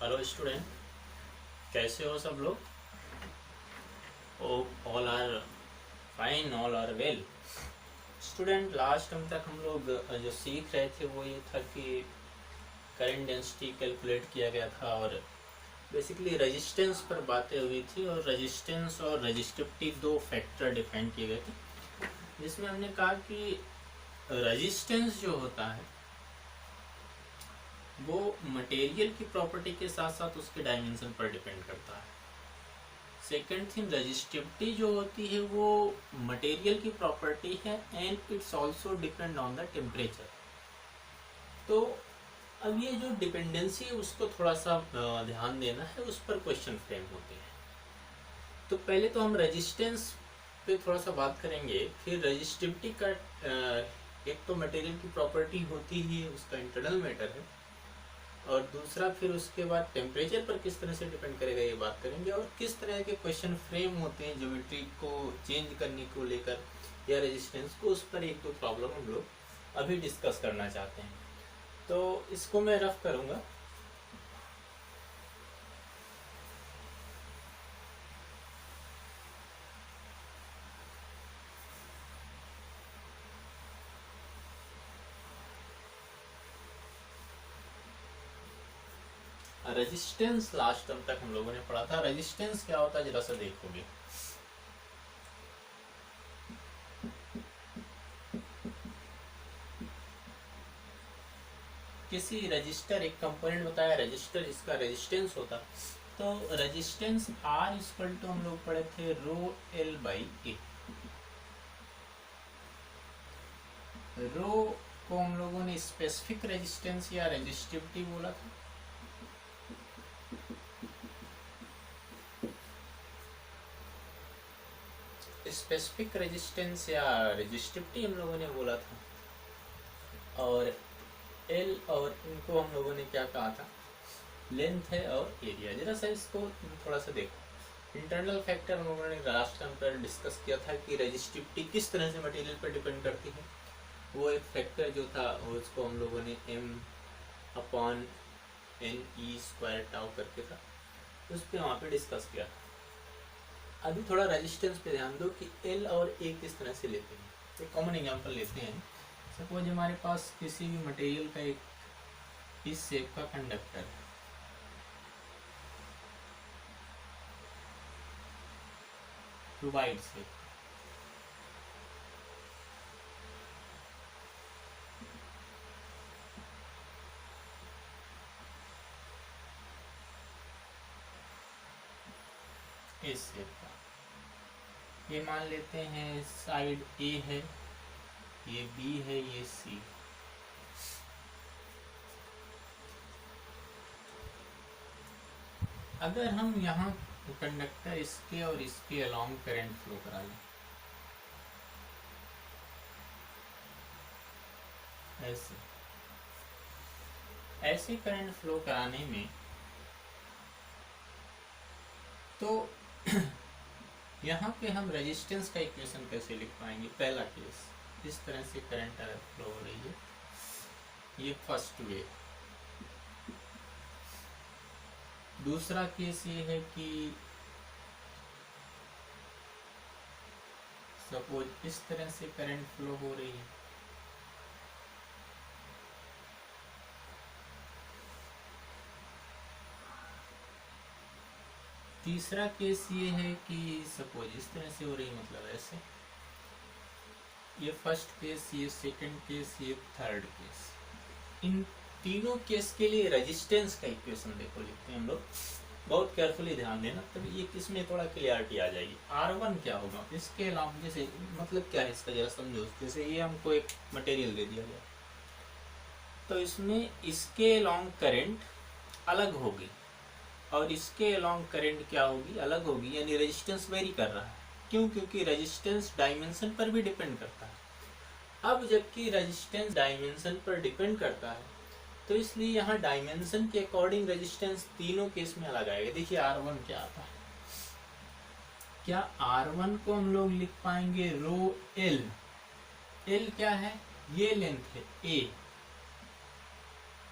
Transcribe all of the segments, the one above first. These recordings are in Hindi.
हेलो स्टूडेंट, कैसे हो सब लोग? All are fine, all are well. Student, last time तक हम लोग जो सीख रहे थे वो ये था कि करंट डेंसिटी कैलकुलेट किया गया था और बेसिकली रेजिस्टेंस पर बातें हुई थी और रेजिस्टेंस और रेजिस्टिविटी दो फैक्टर डिफाइन किए गए थे, जिसमें हमने कहा कि रेजिस्टेंस जो होता है वो मटेरियल की प्रॉपर्टी के साथ साथ उसके डायमेंशन पर डिपेंड करता है। सेकेंड थिंग, रजिस्टिविटी जो होती है वो मटेरियल की प्रॉपर्टी है and it's also depend on the temperature. तो अब ये जो डिपेंडेंसी है उसको थोड़ा सा ध्यान देना है, उस पर क्वेश्चन फ्रेम होते हैं। तो पहले तो हम रेजिस्टेंस पे थोड़ा सा बात करेंगे, फिर रजिस्टिविटी का एक तो मटेरियल की प्रॉपर्टी होती ही उसका इंटरनल मैटर है, और दूसरा फिर उसके बाद टेम्परेचर पर किस तरह से डिपेंड करेगा ये बात करेंगे, और किस तरह के क्वेश्चन फ्रेम होते हैं ज्योमेट्री को चेंज करने को लेकर या रेजिस्टेंस को, उस पर एक दो प्रॉब्लम हम लोग अभी डिस्कस करना चाहते हैं। तो इसको मैं रफ करूँगा। रेजिस्टेंस लास्ट टर्म तक हम लोगों ने पढ़ा था। रेजिस्टेंस क्या होता है जरा सा देखोगे। किसी रजिस्टर, एक कंपोनेंट बताया रजिस्टर, इसका रेजिस्टेंस होता। तो रेजिस्टेंस आर इक्वल टू हम लोग पढ़े थे रो एल बाई ए। रो को हम लोगों ने स्पेसिफिक रेजिस्टेंस या रेजिस्टिविटी बोला था। स्पेसिफिक रेजिस्टेंस या रेजिस्टिविटी हम लोगों ने बोला था। और एल और इनको हम लोगों ने क्या कहा था, लेंथ है और एरिया। जरा सा इसको थोड़ा सा देखो। इंटरनल फैक्टर हम लोगों ने लास्ट टाइम पर डिस्कस किया था कि रेजिस्टिविटी किस तरह से मटेरियल पर डिपेंड करती है। वो एक फैक्टर जो था उसको हम लोगों ने m upon n e square tau करके था, उस पर वहाँ पे डिस्कस किया था। अभी थोड़ा रेजिस्टेंस पे ध्यान दो कि एल और ए किस तरह से लेते हैं। एक कॉमन एग्जांपल लेते हैं। सपोज हमारे पास किसी भी मटेरियल का एक इस शेप का कंडक्टर है, क्यूबाइड शेप। इस शेप का ये मान लेते हैं साइड ए है, ये बी है, ये सी। अगर हम यहाँ कंडक्टर इसके और इसके अलोंग करंट फ्लो करा लें ऐसे, ऐसे करंट फ्लो कराने में तो यहाँ पे हम रेजिस्टेंस का इक्वेशन कैसे लिख पाएंगे। पहला केस, इस तरह से करंट फ्लो हो रही है, ये फर्स्ट वे। दूसरा केस ये है कि सपोज इस तरह से करंट फ्लो हो रही है, तीसरा केस ये है कि सपोज इस तरह से हो रही, मतलब ऐसे। ये फर्स्ट केस, ये सेकंड केस, ये थर्ड केस। इन तीनों केस के लिए रेजिस्टेंस का इक्वेशन देखो लिखते हैं हम लोग। बहुत केयरफुली ध्यान देना, तभी ये किसमें थोड़ा क्लियरिटी आ जाएगी। R1 क्या होगा, इसके अलावा जैसे मतलब क्या है इसका जरा समझो। जैसे ये हमको एक मटेरियल दे दिया गया, तो इसमें इसके लॉन्ग करंट अलग होगी और इसके अलोंग करंट क्या होगी, अलग होगी। यानी रेजिस्टेंस वेरी कर रहा है। क्यों? क्योंकि रेजिस्टेंस डायमेंशन पर भी डिपेंड करता है। अब जबकि रेजिस्टेंस डायमेंशन पर डिपेंड करता है, तो इसलिए यहाँ डायमेंशन के अकॉर्डिंग रेजिस्टेंस तीनों केस में अलग आएगा। देखिए R1 क्या आता है। क्या R1 को हम लोग लिख पाएंगे रो एल। एल क्या है, ये लेंथ है ए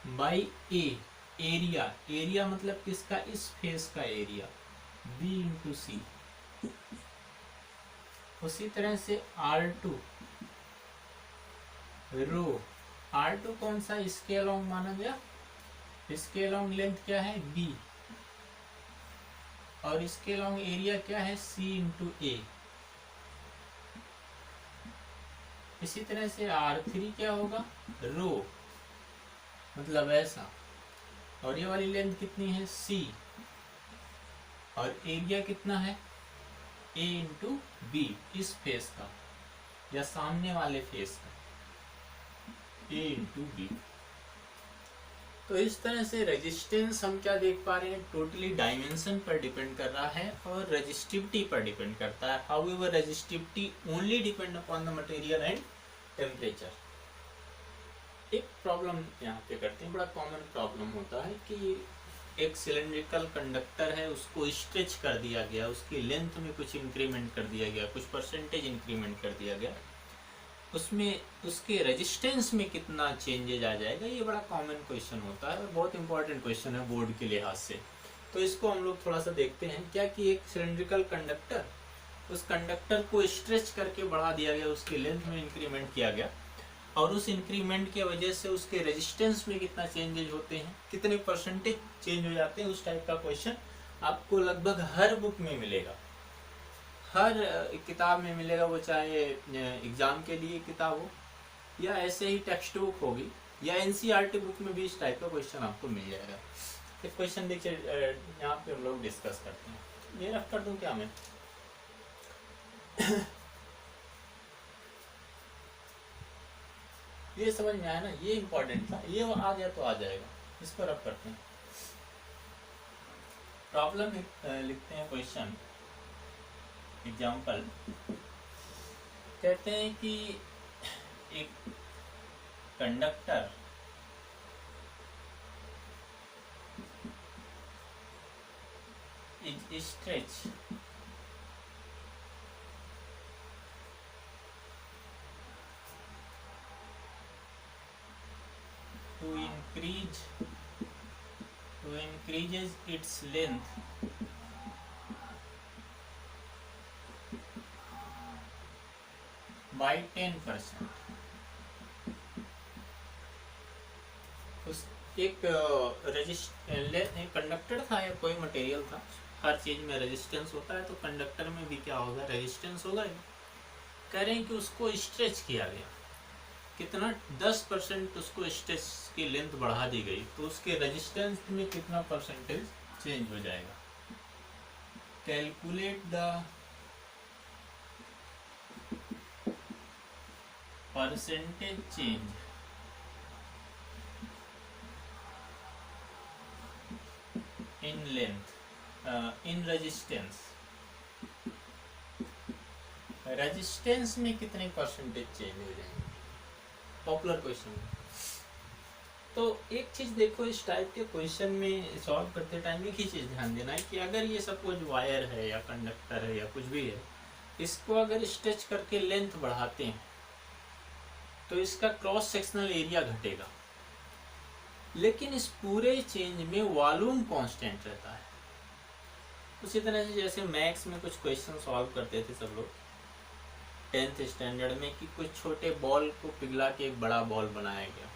बाई ए, एरिया, एरिया मतलब किसका, इस फेस का एरिया, B इंटू सी। उसी तरह से R2 रो, R2 कौन सा, इसके अलोंग माना गया, इसके अलोंग लेंथ क्या है B, और इसके अलोंग एरिया क्या है C इंटू ए। इसी तरह से R3 क्या होगा, रो मतलब ऐसा, और ये वाली लेंथ कितनी है C, और एरिया कितना है A इंटू बी, इस फेस का या सामने वाले फेस का, A इंटू बी। तो इस तरह से रेजिस्टेंस हम क्या देख पा रहे हैं, टोटली डायमेंशन पर डिपेंड कर रहा है और रेजिस्टिविटी पर डिपेंड करता है। However resistivity only depend upon the material and temperature. एक प्रॉब्लम यहाँ पे करते हैं, बड़ा कॉमन प्रॉब्लम होता है कि एक सिलेंड्रिकल कंडक्टर है, उसको स्ट्रेच कर दिया गया, उसकी लेंथ में कुछ इंक्रीमेंट कर दिया गया, कुछ परसेंटेज इंक्रीमेंट कर दिया गया, उसमें उसके रेजिस्टेंस में कितना चेंजेज आ जाएगा, ये बड़ा कॉमन क्वेश्चन होता है और बहुत इंपॉर्टेंट क्वेश्चन है बोर्ड के लिहाज से। तो इसको हम लोग थोड़ा सा देखते हैं। क्या कि एक सिलेंड्रिकल कंडक्टर, उस कंडक्टर को स्ट्रेच करके बढ़ा दिया गया, उसकी लेंथ में इंक्रीमेंट किया गया, और उस इंक्रीमेंट के वजह से उसके रेजिस्टेंस में कितना चेंजेज होते हैं, कितने परसेंटेज चेंज हो जाते हैं, उस टाइप का क्वेश्चन आपको लगभग हर बुक में मिलेगा, हर किताब में मिलेगा, वो चाहे एग्जाम के लिए किताब हो या ऐसे ही टेक्स्ट बुक होगी या एनसीईआरटी बुक में भी इस टाइप का क्वेश्चन आपको मिल जाएगा। एक क्वेश्चन देखिए, यहाँ पे हम लोग डिस्कस करते हैं। ये रख कर दूं क्या मैं ये समझ में आया ना, ये इंपॉर्टेंट था, ये आ गया तो आ जाएगा, इसको रब करते हैं। प्रॉब्लम लिखते हैं, क्वेश्चन एग्जाम्पल। कहते हैं कि एक conductor is stretch to increases its length by 10%। उस एक कंडक्टर था या कोई मटेरियल था, हर चीज में रेजिस्टेंस होता है, तो कंडक्टर में भी क्या होगा, रेजिस्टेंस होगा। कह रहे हैं कि उसको स्ट्रेच किया गया, कितना, 10% उसको स्ट्रेच की लेंथ बढ़ा दी गई, तो उसके रेजिस्टेंस में कितना परसेंटेज चेंज हो जाएगा। Calculate the percentage change in length in resistance, resistance में कितने परसेंटेज चेंज हो जाएंगे, पॉपुलर क्वेश्चन। तो एक चीज देखो, इस टाइप के क्वेश्चन में सॉल्व करते टाइम एक ही चीज ध्यान देना है कि अगर ये सपोज वायर है या कंडक्टर है या कुछ भी है, इसको अगर स्ट्रेच करके लेंथ बढ़ाते हैं तो इसका क्रॉस सेक्शनल एरिया घटेगा, लेकिन इस पूरे चेंज में वॉल्यूम कांस्टेंट रहता है। उसी तरह से जैसे मैथ्स में कुछ क्वेश्चन सॉल्व करते थे सब लोग 10th स्टैंडर्ड में, कि कुछ छोटे बॉल को पिघला के एक बड़ा बॉल बनाया गया,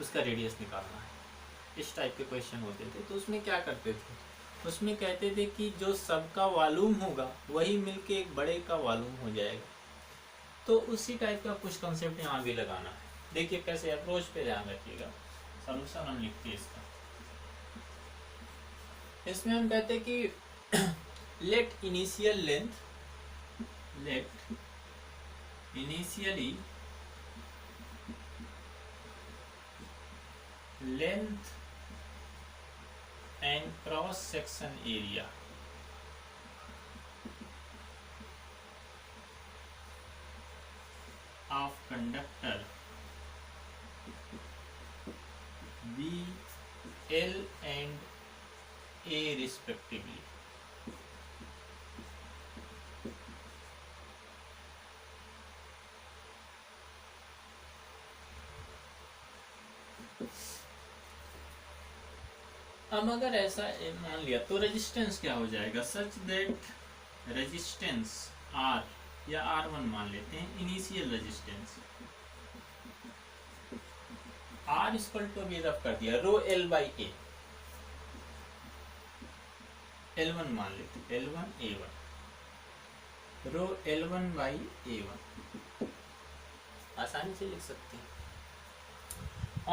उसका रेडियस निकालना है, इस टाइप के क्वेश्चन होते थे। तो उसमें क्या करते थे, उसमें कहते थे कि जो सबका वॉल्यूम होगा वही मिलके एक बड़े का वॉल्यूम हो जाएगा। तो उसी टाइप का कुछ कंसेप्ट यहाँ भी लगाना है। देखिए कैसे अप्रोच पे ध्यान रखिएगा। सॉल्यूशन हम लिखते हैं इसका, इसमें हम कहते हैं कि let initial length, let initially length and cross section area of conductor B, L and A respectively अब अगर ऐसा मान लिया तो रेजिस्टेंस क्या हो जाएगा, सच दैट रेजिस्टेंस आर या R1 मान लेते हैं, initial resistance R equal to अभी रफ कर दिया रो एल बाई ए, L1 मान लेते हैं, L1 A1 row L1 by A1 आसानी से लिख सकते हैं।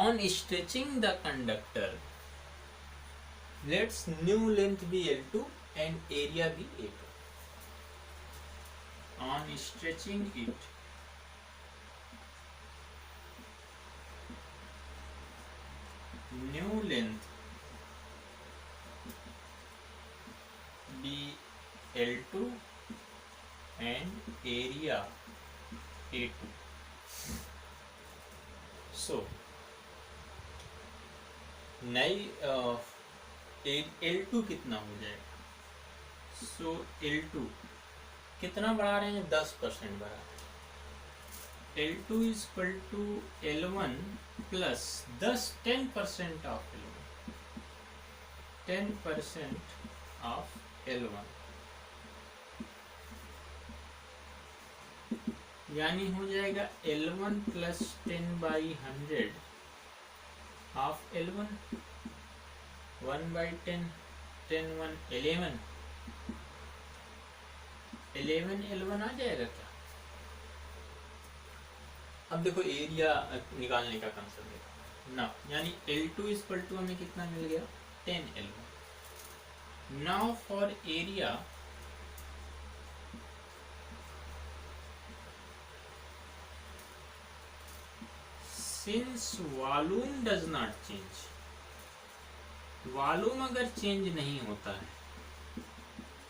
On stretching the conductor let's new length be L2 and area be A2। On stretching it new length be L2 and area A2। So नई L2 कितना हो जाएगा, सो L2 कितना बढ़ा रहे हैं, 10% बढ़ा रहे हैं। L2 is equal to L1 plus 10% of L1, 10% of L1 यानी हो जाएगा L1 plus 10/100 of L1, 1/10, 10 1 11, 11 L1 आ जाएगा क्या। अब देखो एरिया निकालने का कंसेप्ट देखो ना, यानी L2 इक्वल टू हमें कितना मिल गया, 10 L1। Now for area, since volume does not change, volume अगर चेंज नहीं होता है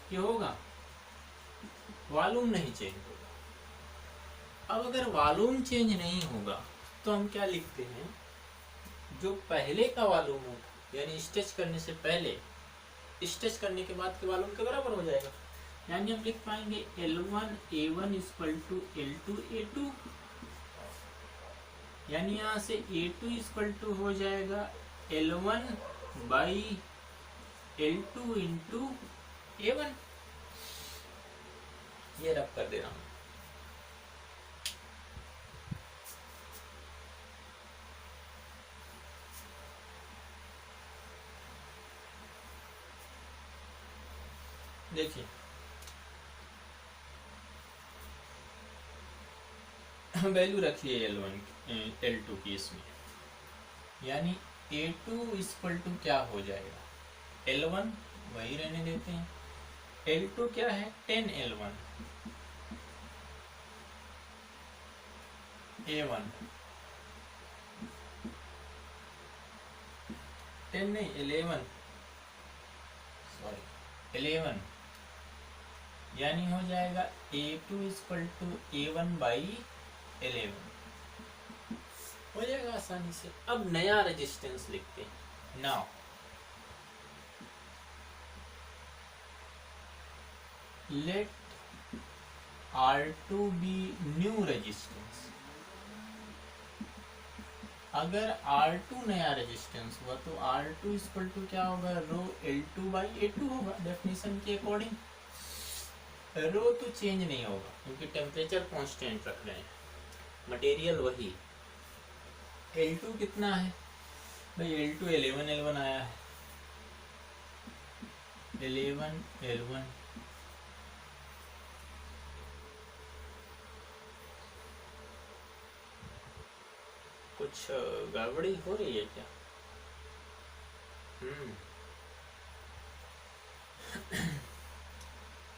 क्या होगा, वॉल्यूम नहीं चेंज होगा। अब अगर वॉल्यूम चेंज नहीं होगा तो हम क्या लिखते हैं, जो पहले का वॉल्यूम होगा यानी स्टेच करने से पहले, स्टेच करने के बाद के वॉल्यूम के बराबर हो जाएगा। यानी हम लिख पाएंगे L1 A1 equal to L2 A2, यानी यहाँ से A2 इक्वल टू हो जाएगा L1 by L2 into A1। ये रब कर दे रहा हूँ। देखिए वैल्यू रखिए L1 L2 की इसमें, यानी A2 इक्वल टू क्या हो जाएगा, L1 वही रहने देते हैं, L2 क्या है 10 L1 A1, 10 नहीं 11, सॉरी 11, यानी हो जाएगा A2 equal to A1 by 11 हो जाएगा आसानी से। अब नया रेजिस्टेंस लिखते हैं। Now let R2 be new resistance. अगर R2 नया रेजिस्टेंस हुआ तो R2 इक्वल टू क्या होगा, रो L2 बाई A2 होगा डेफिनेशन के अकॉर्डिंग। रो तो चेंज नहीं होगा क्योंकि टेम्परेचर कांस्टेंट रख रहे हैं, मटेरियल वही। L2 कितना है भाई, L2 11 L1 आया है, 11 L1 कुछ गड़बड़ी हो रही है क्या?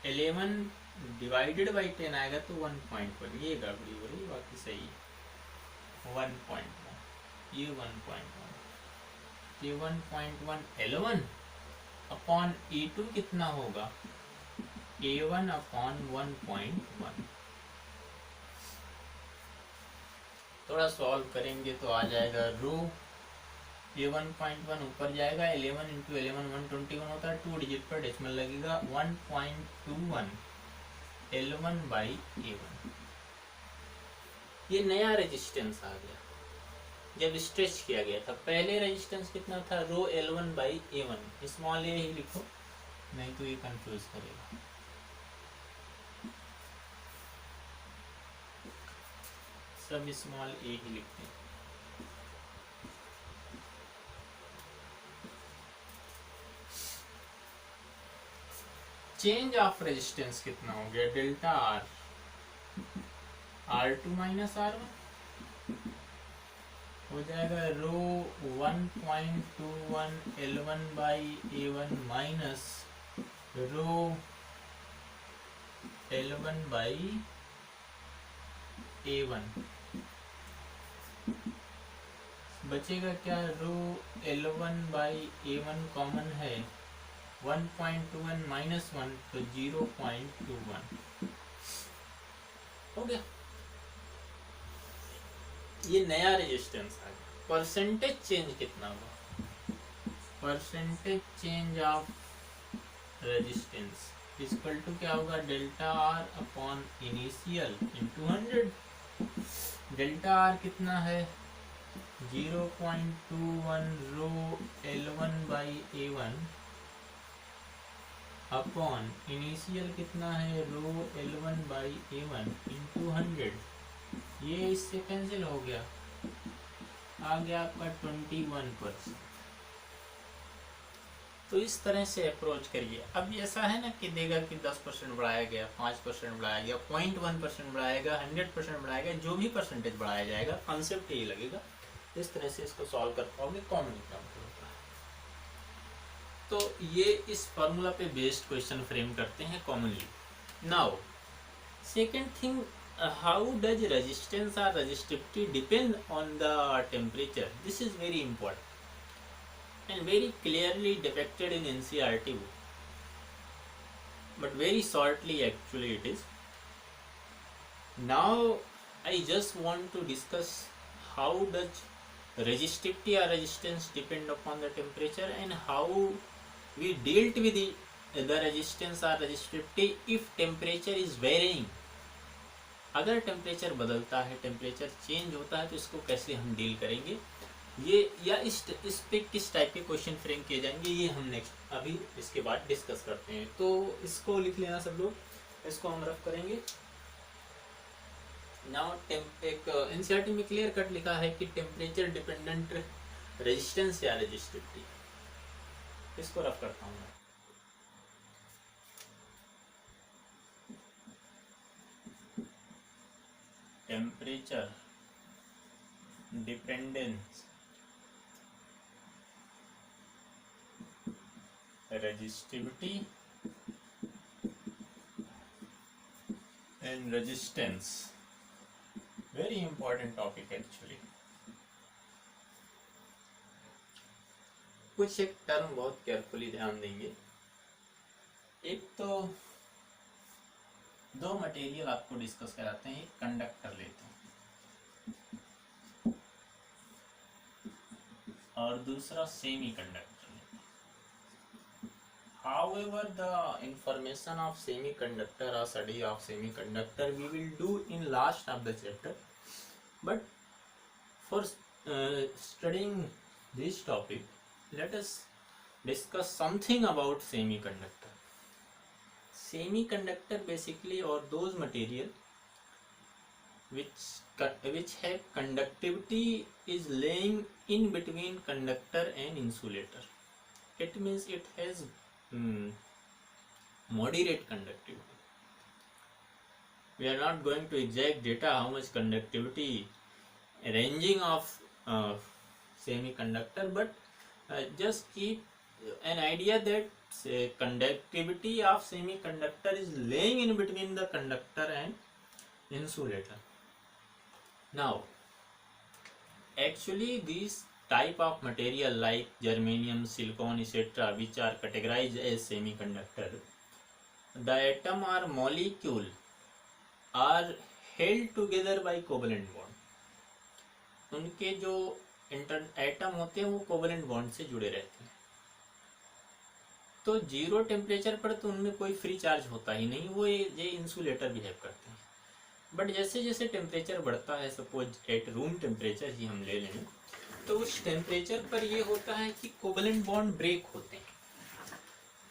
11 डिवाइडेड बाई 10 आएगा तो 1.1, ये गड़बड़ी हो रही है, बाकी सही है। 1.1 ये 1.1, ये 1.1 L1 अपॉन E2 कितना होगा, A1 अपॉन 1.1। थोड़ा सॉल्व करेंगे तो आ जाएगा, रो ये 1.1 ऊपर जाएगा, 11 इंटू 11 121 होता है, 2 डिजिट पर डेसिमल लगेगा, 1.21 L1 बाई A1। ये नया रेजिस्टेंस आ गया। जब स्ट्रेच किया गया था। पहले रेजिस्टेंस कितना था, रो L1/A1, स्मॉल ए ही लिखो नहीं तो ये कंफ्यूज करेगा। सब स्मॉल ए ही लिखते हैं। चेंज ऑफ रेजिस्टेंस कितना हो गया, delta R, R2 minus R1 हो जाएगा रो 1.21 L1/A1 माइनस रो L1/A1, बचेगा क्या, रो L1/A1 कॉमन है, 1.21 माइनस 1 तो 0.21 हो गया। ये नया रेजिस्टेंस आ गया। परसेंटेज चेंज कितना हुआ, percentage change of resistance equal to क्या होगा, delta R upon initial into 100। Delta R कितना है 0.21 रो L1/A1 अपॉन इनिशियल कितना है रो L1/A1 इंटू 100। ये इससे कैंसिल हो गया, आ गया आपका 21%। तो इस तरह से अप्रोच करिए। अब ऐसा है ना कि देगा कि 10% बढ़ाया गया, 5% बढ़ाया गया, 0.1% बढ़ाएगा, 100% बढ़ाएगा, जो भी परसेंटेज बढ़ाया जाएगा कॉन्सेप्ट यही लगेगा। इस तरह से इसको सॉल्व कर पाओगे कॉमन एग्जाम्पल होता है। तो ये इस फॉर्मूला पे बेस्ड क्वेश्चन फ्रेम करते हैं commonly. Now second thing, how does resistance or resistivity depend on the temperature? This is very important and very clearly depicted in NCERT book, but very shortly actually it is. Now I just want to discuss how does resistivity or resistance depend upon the temperature and how we dealt with the resistance or resistivity if temperature is varying. अगर टेम्परेचर बदलता है, टेम्परेचर चेंज होता है तो इसको कैसे हम डील करेंगे, ये या इस पे किस टाइप के क्वेश्चन फ्रेम किए जाएंगे, ये हम नेक्स्ट अभी इसके बाद डिस्कस करते हैं। तो इसको लिख लेना सब लोग, इसको हम रफ करेंगे। नाउ एक एनसीईआरटी में क्लियर कट लिखा है कि टेम्परेचर डिपेंडेंट रेजिस्टेंस या रेजिस्टिविटी, इसको रफ करता हूँ मैं। Temperature dependence resistivity and resistance, very important topic actually. कुछ एक टर्म बहुत केयरफुली ध्यान देंगे। एक तो दो मटेरियल आपको डिस्कस कराते हैं, एक कंडक्टर लेते हैं और दूसरा सेमी कंडक्टर लेते हैं। However, the information of semiconductor or study of semiconductor we will do in last of the chapter, but for studying this topic, let us discuss something about semiconductor. Semiconductor basically or those material which have conductivity is laying in between conductor and insulator. It means it has moderate conductivity. We are not going to exact data how much conductivity ranging of semiconductor, but just keep an idea that conductivity of semiconductor is laying in between the conductor and insulator. Now actually these type of material like germanium, silicon, etc., which are categorized as semiconductor, the atom or molecule are held together by covalent bond. उनके जो एटम होते हैं वो कोवलेंट बॉन्ड से जुड़े रहते हैं। तो जीरो टेम्परेचर पर तो उनमें कोई फ्री चार्ज होता ही नहीं, वो ये इंसुलेटर बिहेव करते हैं। बट जैसे जैसे टेम्परेचर बढ़ता है, सपोज एट रूम टेम्परेचर ही हम ले लें, तो उस टेम्परेचर पर ये होता है कि कोवलेंट बॉन्ड ब्रेक होते हैं,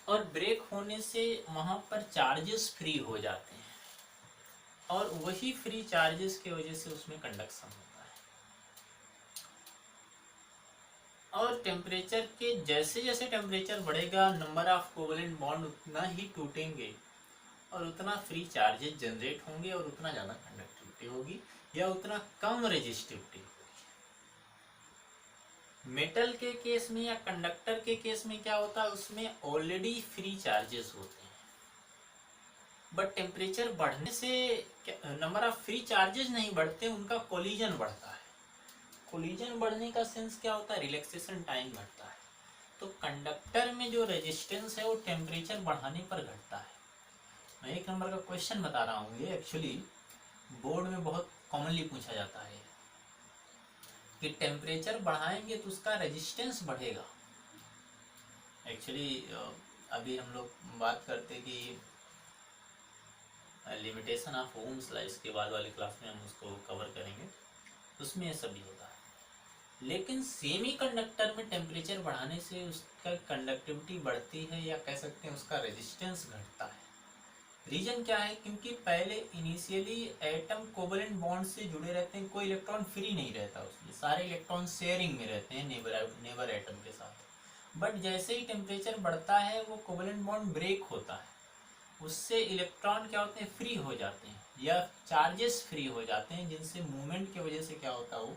और ब्रेक होने से वहाँ पर चार्जेस फ्री हो जाते हैं, और वही फ्री चार्जेस की वजह से उसमें कंडक्शन होता है। और टेम्परेचर के जैसे जैसे टेम्परेचर बढ़ेगा, नंबर ऑफ कोवलेंट बॉन्ड उतना ही टूटेंगे, और उतना फ्री चार्जेस जनरेट होंगे, और उतना ज़्यादा कंडक्टिविटी होगी, या उतना कम रेजिस्टिविटी होगी। मेटल के केस में या कंडक्टर के केस में क्या होता है, उसमें ऑलरेडी फ्री चार्जेस होते हैं, बट टेम्परेचर बढ़ने से नंबर ऑफ फ्री चार्जेस नहीं बढ़ते, उनका कोलिजन बढ़ता है। कोलिजन बढ़ने का सेंस क्या होता है, रिलैक्सेशन टाइम घटता है। तो कंडक्टर में जो रेजिस्टेंस है वो टेम्परेचर बढ़ाने पर घटता है। मैं एक नंबर का क्वेश्चन बता रहा हूँ, ये एक्चुअली बोर्ड में बहुत कॉमनली पूछा जाता है कि टेम्परेचर बढ़ाएंगे तो उसका रेजिस्टेंस बढ़ेगा। एक्चुअली अभी हम लोग बात करते कि लिमिटेशन ऑफ ओम्स लॉ, इसके बाद वाली क्लास में हम उसको कवर करेंगे, उसमें ये सभी होता है। लेकिन सेमी कंडक्टर में टेम्परेचर बढ़ाने से उसका कंडक्टिविटी बढ़ती है, या कह सकते हैं उसका रेजिस्टेंस घटता है। रीजन क्या है, क्योंकि पहले इनिशियली एटम कोवलेंट बॉन्ड से जुड़े रहते हैं, कोई इलेक्ट्रॉन फ्री नहीं रहता उसमें, सारे इलेक्ट्रॉन शेयरिंग में रहते हैं नेबर एटम के साथ। बट जैसे ही टेम्परेचर बढ़ता है वो कोवलेंट बॉन्ड ब्रेक होता है, उससे इलेक्ट्रॉन क्या होते हैं, फ्री हो जाते हैं, या चार्जेस फ्री हो जाते हैं, जिनसे मूवमेंट की वजह से क्या होता है, वो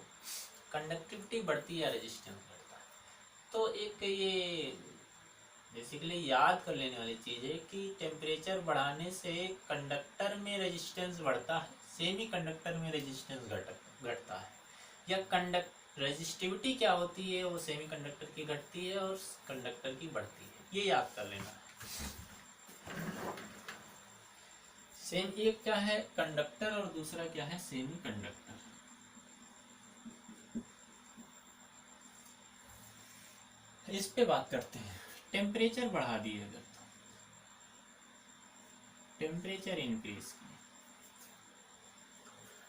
कंडक्टिविटी बढ़ती है या रेजिस्टेंस बढ़ता है। तो एक ये बेसिकली याद कर लेने वाली चीज़ है कि टेम्परेचर बढ़ाने से कंडक्टर में रेजिस्टेंस बढ़ता है, सेमी कंडक्टर में रेजिस्टेंस घटता है, या कंडक्ट रेजिस्टिविटी क्या होती है, वो सेमी कंडक्टर की घटती है और कंडक्टर की बढ़ती है। ये याद कर लेना है। सेम एक क्या है कंडक्टर और दूसरा क्या है सेमी कंडक्टर। इस पे बात करते हैं। टेम्परेचर बढ़ा दिए अगर, टेम्परेचर इंक्रीज किए,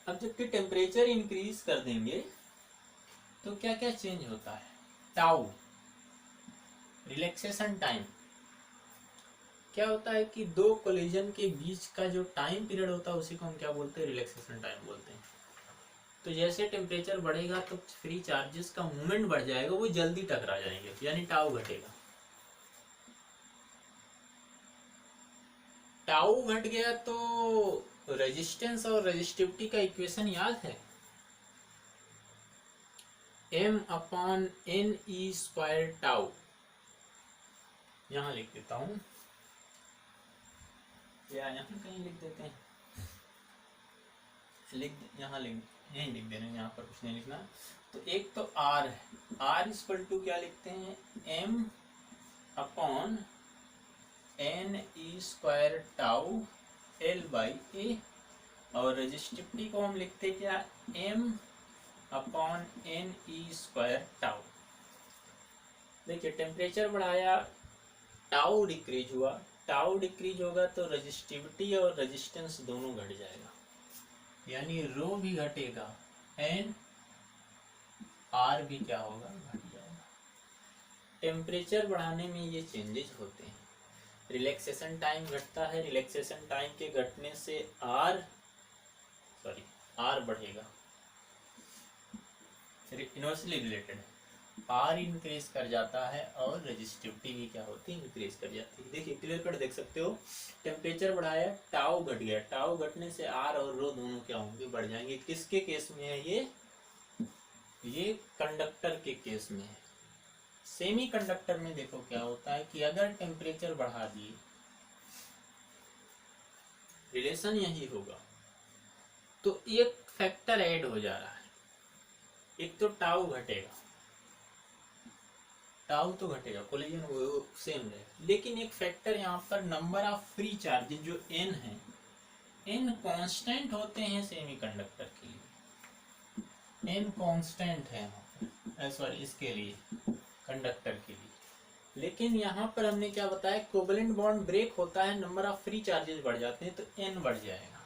अब जबकि टेम्परेचर इंक्रीज कर देंगे तो क्या क्या चेंज होता है, टाउ रिलैक्सेशन टाइम। क्या होता है कि दो कोलिजन के बीच का जो टाइम पीरियड होता है उसी को हम क्या बोलते हैं, रिलैक्सेशन टाइम बोलते हैं। तो जैसे टेम्परेचर बढ़ेगा तो फ्री चार्जेस का मूवमेंट बढ़ जाएगा, वो जल्दी टकरा जाएंगे, यानी टाउ घटेगा। टाउ घट गया तो रेजिस्टेंस और रेजिस्टिविटी का इक्वेशन याद है, m upon n e square tau. यहां लिख देता हूं, या यहाँ कहीं लिख देते हैं, यहाँ यहीं लिख देना, यहाँ पर कुछ नहीं लिखना। तो एक तो r है, r इक्वल टू क्या लिखते हैं, m upon n e square tau l by ए, और रेजिस्टिविटी को हम लिखते क्या, m upon n e square tau. देखिए टेम्परेचर बढ़ाया, टाउ डिक्रीज हुआ, टाउ डिक्रीज होगा तो रेजिस्टिविटी और रेजिस्टेंस दोनों घट जाएगा, यानी रो भी घटेगा एंड आर भी क्या होगा, घट जाएगा। टेम्परेचर बढ़ाने में ये चेंजेस होते हैं, रिलैक्सेशन टाइम घटता है, रिलैक्सेशन टाइम के घटने से आर बढ़ेगा, इनवर्सली रिलेटेड आर इंक्रीज कर जाता है, और रेजिस्टिविटी भी क्या होती है, इंक्रीज कर जाती है। देखिए क्लियर कट देख सकते हो, टेम्परेचर बढ़ाया, टाउ घट गया, टाउ घटने से आर और रो दोनों क्या होंगे, बढ़ जाएंगे। किसके केस में है ये कंडक्टर के केस में है। सेमी कंडक्टर में देखो क्या होता है कि अगर टेम्परेचर बढ़ा दिए, रिलेशन यही होगा, तो एक फैक्टर ऐड हो जा रहा है, एक तो टाउ घटेगा, टाउ तो घटेगा, कोलिजन वो सेम रहेगा, लेकिन एक फैक्टर यहाँ पर नंबर ऑफ फ्री चार्जेस जो n है, n कांस्टेंट होते हैं सेमी कंडक्टर के लिए, n कांस्टेंट है सॉरी इसके लिए, कंडक्टर के लिए। लेकिन यहाँ पर हमने क्या बताया, कोवलेंट बॉन्ड ब्रेक होता है, नंबर ऑफ फ्री चार्जेस बढ़ जाते हैं, तो n बढ़ जाएगा।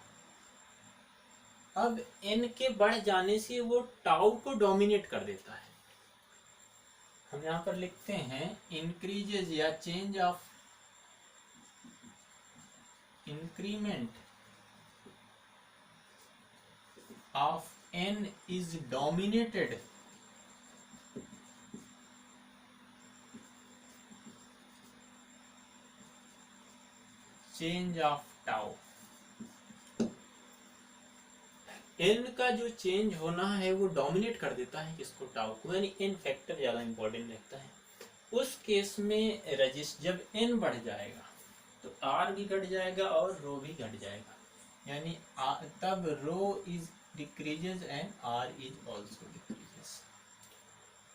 अब n के बढ़ जाने से वो टाउ को डोमिनेट कर देता है। हम यहां पर लिखते हैं इंक्रीजेज या change of increment of n is dominated change of tau। n का जो चेंज होना है वो डोमिनेट कर देता है किसको, टाउ को, यानी n फैक्टर ज्यादा इंपॉर्टेंट रहता है। उस केस में रजिस्ट जब n बढ़ जाएगा तो r भी घट जाएगा और रो भी घट जाएगा, यानी तब rho is decreases and r is also decreases.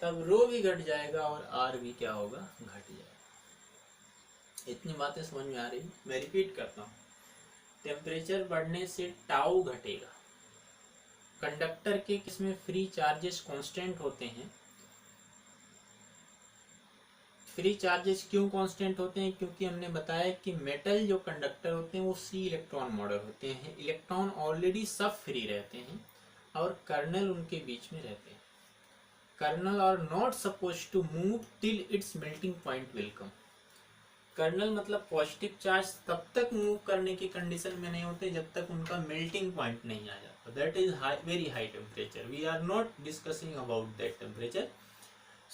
तब रो भी घट जाएगा और r भी क्या होगा, घट जाएगा। इतनी बातें समझ में आ रही? मैं रिपीट करता हूँ, टेम्परेचर बढ़ने से टाउ घटेगा। कंडक्टर के केस में फ्री चार्जेस कांस्टेंट होते हैं। फ्री चार्जेस क्यों कांस्टेंट होते हैं? क्योंकि हमने बताया कि मेटल जो कंडक्टर होते हैं वो सी इलेक्ट्रॉन मॉडल होते हैं। इलेक्ट्रॉन ऑलरेडी सब फ्री रहते हैं और कर्नल उनके बीच में रहते हैं। Kernel are not suppose to move till its melting point will come. Kernel मतलब पॉजिटिव चार्ज तब तक मूव करने की कंडीशन में नहीं होते जब तक उनका मेल्टिंग पॉइंट नहीं आ जाता। That is very high temperature. We are not discussing about that temperature.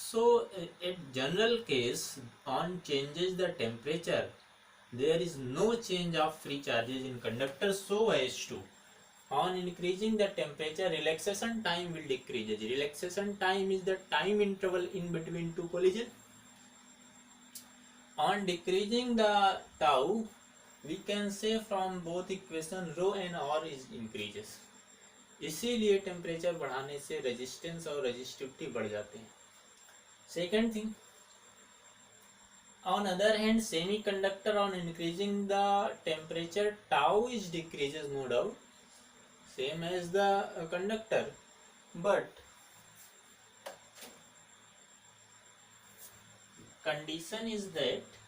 So at general case, on changes the temperature, there is no change of free charges in conductor so as to, on increasing the temperature, relaxation time will decrease. Relaxation time is the time interval in between two collision. On decreasing the tau, we can say from both equation rho and r is increases. इसीलिए टेम्परेचर बढ़ाने से रेजिस्टेंस और रेजिस्टिविटी बढ़ जाते हैं। Second thing, on other hand, semiconductor on increasing the temperature, tau is decreases, no doubt, same as the conductor, but condition is that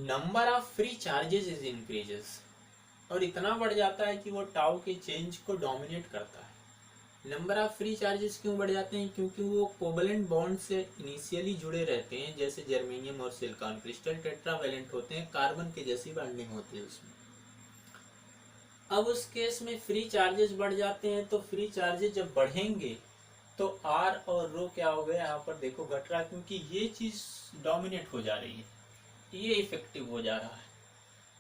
number of free charges is increases, और इतना बढ़ जाता है कि वो टाउ के चेंज को डोमिनेट करता है। नंबर ऑफ फ्री चार्जेस क्यों बढ़ जाते हैं? क्योंकि वो कोवलेंट बॉन्ड से इनिशियली जुड़े रहते हैं, जैसे जर्मेनियम और सिलिकॉन क्रिस्टल टेट्रावैलेंट होते हैं, कार्बन के जैसी बॉन्डिंग होती है उसमें। अब उस केस में फ्री चार्जेस बढ़ जाते हैं, तो फ्री चार्जेस जब बढ़ेंगे तो आर और रो क्या हो गया, यहाँ पर देखो घट रहा है, क्योंकि ये चीज डोमिनेट हो जा रही है, ये इफेक्टिव हो जा रहा है,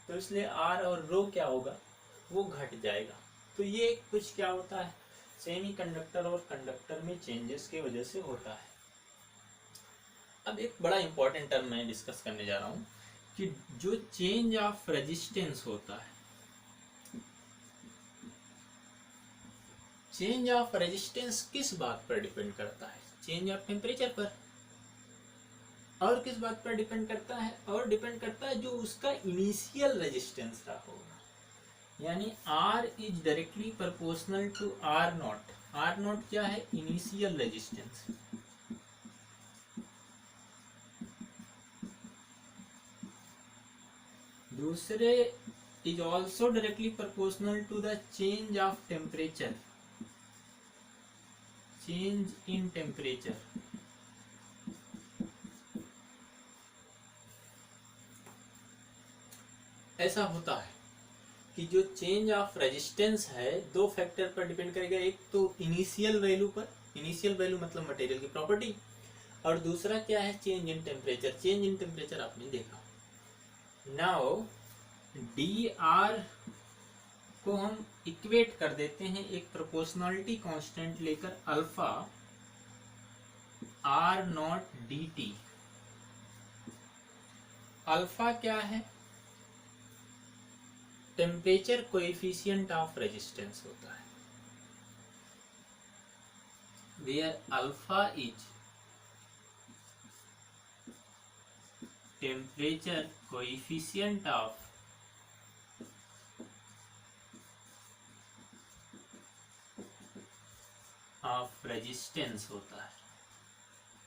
तो इसलिए आर और रो क्या होगा, वो घट जाएगा। तो ये कुछ क्या होता है, सेमीकंडक्टर और कंडक्टर में चेंजेस की वजह से होता है। अब एक बड़ा इंपॉर्टेंट टर्म मैं डिस्कस करने जा रहा हूं कि जो चेंज ऑफ रेजिस्टेंस होता है, चेंज ऑफ रेजिस्टेंस किस बात पर डिपेंड करता है? चेंज ऑफ टेम्परेचर पर। और किस बात पर डिपेंड करता है? और डिपेंड करता है जो उसका इनिशियल रेजिस्टेंस रहा होगा, यानी R is directly proportional to R not. R not क्या है? Initial resistance. दूसरे is also directly proportional to the change of temperature, change in temperature. ऐसा होता है कि जो चेंज ऑफ रेजिस्टेंस है दो फैक्टर पर डिपेंड करेगा। एक तो इनिशियल वैल्यू पर, इनिशियल वैल्यू मतलब मटेरियल की प्रॉपर्टी, और दूसरा क्या है, change in temperature. Change in temperature आपने देखा। नाउ डी आर को हम इक्वेट कर देते हैं एक प्रोपोर्शनलिटी कांस्टेंट लेकर, alpha R not D T. Alpha क्या है? टेम्परेचर कोएफिशिएंट ऑफ रेजिस्टेंस होता है, where alpha is temperature coefficient of resistance होता है।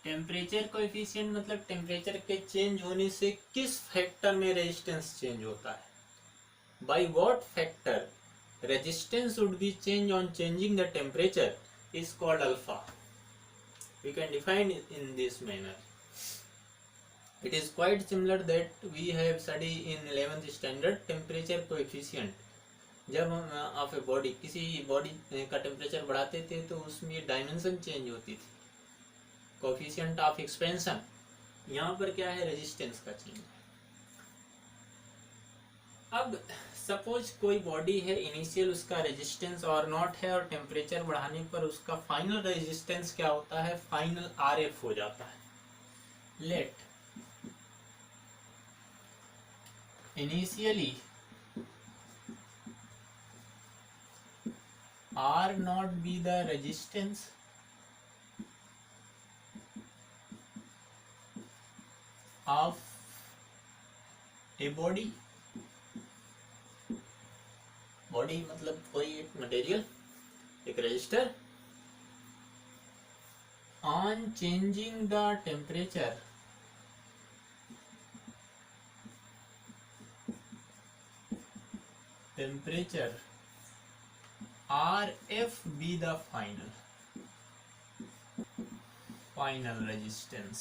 टेम्परेचर कोएफिशिएंट मतलब टेम्परेचर के चेंज होने से किस फैक्टर में रेजिस्टेंस चेंज होता है, by what factor resistance would be changed on changing the temperature is called alpha. We can define it in this manner. It is quite similar that we have studied in 11th standard temperature coefficient. जब हम ऑफ ए बॉडी, किसी बॉडी का टेम्परेचर बढ़ाते थे तो उसमें डायमेंशन चेंज होती थी, कोफिशिएंट ऑफ एक्सपेंशन। यहाँ पर क्या है, रेजिस्टेंस का चेंज। अब सपोज कोई बॉडी है, इनिशियल उसका रेजिस्टेंस और नॉट है, और टेम्परेचर बढ़ाने पर उसका फाइनल रेजिस्टेंस क्या होता है, फाइनल RF हो जाता है। Let initially R not be the resistance of a body, body मतलब कोई एक मटेरियल, एक register, on changing the temperature RF be the final resistance।